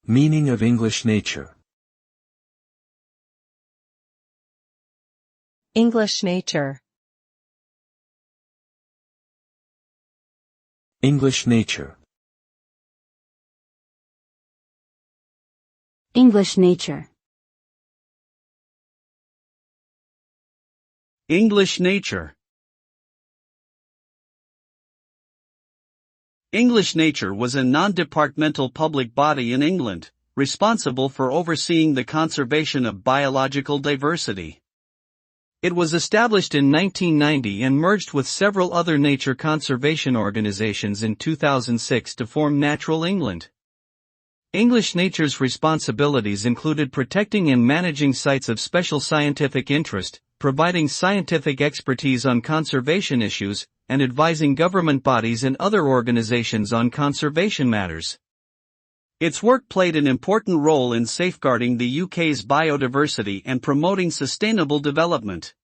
Meaning of English nature. English nature. English nature. English nature. English nature. English Nature was a non-departmental public body in England, responsible for overseeing the conservation of biological diversity. It was established in 1990 and merged with several other nature conservation organizations in 2006 to form Natural England. English Nature's responsibilities included protecting and managing sites of special scientific interest, providing scientific expertise on conservation issues, and advising government bodies and other organizations on conservation matters. Its work played an important role in safeguarding the UK's biodiversity and promoting sustainable development.